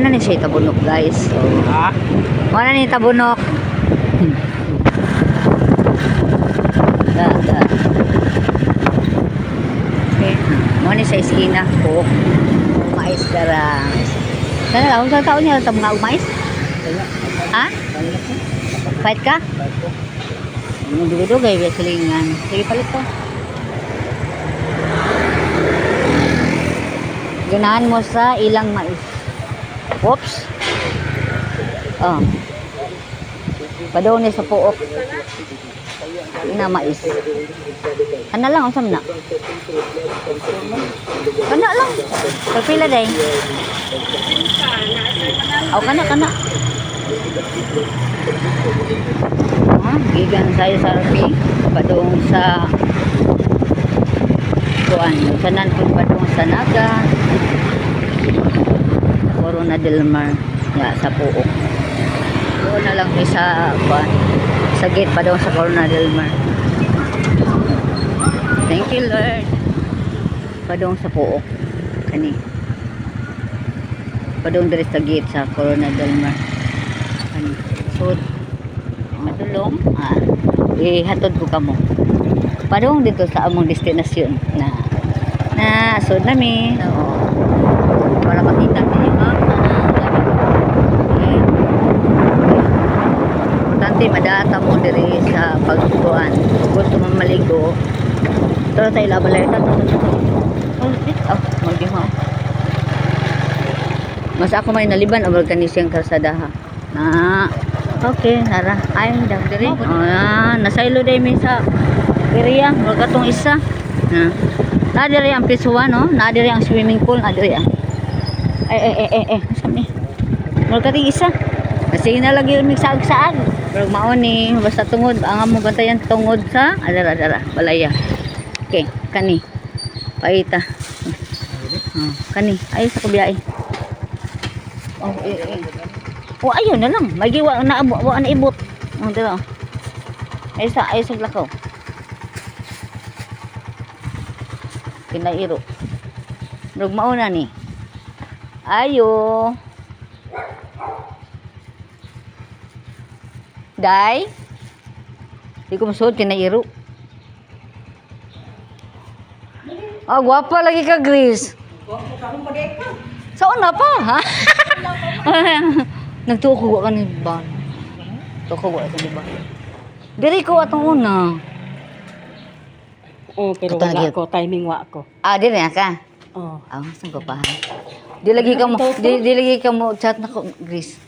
Mana ni siya tabunok, guys. So, Ha? mana ni tabunok. Da. Okay. Mana ni sa iskina po. Mais darang. Sana lang sa taon niya sa mga mais. Ha? Fight ka? Dugo gay silingan. Sige palit to. Ganahan mo sa ilang mais. Oops. Oh. Padaw ni sa puok. Ina mais. Kana lang usam na. Kana lang. Pagpila day. Aw kana. Gigan saya sarpi padung sa kuan sanan pun padung sa Naga Corona del Mar ya sa puok doon na lang sa kuan sa gate padung sa Corona del Mar. Thank you Lord. Padung sa puok kani padung diri sa gate sa Corona del Mar kani so madulong ihatod ko kamo padung dito sa among destinasyon na sud nami para makita niyo importante madata mo diri sa pagtuan gusto mo maligo pero tayo labalay ta magdiho mas ako may naliban o kanisiyang kalsada na okay, nara. Ayun daw diri. Nasaylo day mi sa area, wala katong isa. Na diri ang pisuan, no? Na diri ang swimming pool, na diri. Sami. Wala kating isa. Kasi na lagi mi saag-saag. Pero mao ni basta tungod ang amo bantayan tungod sa adara balaya. Okay, kani. Paita. Kani, ay sa kubiyae. Oh, ayun na lang. Magiwa na ibot. Dito. Ay sa lakaw. Kinairo. Rugmao na ni. Ayo. Day. Di ko masud kinairo. Gwapa lagi ka, Grace. Saan na pa, ha? Nagtuko ka ni ba? Tuko ka ni ba? Diri ko atong una. Pero wala ko, timing wa ko. Diri na ka? Saan ko pa? Di lagi ka mo chat na ko, Grace.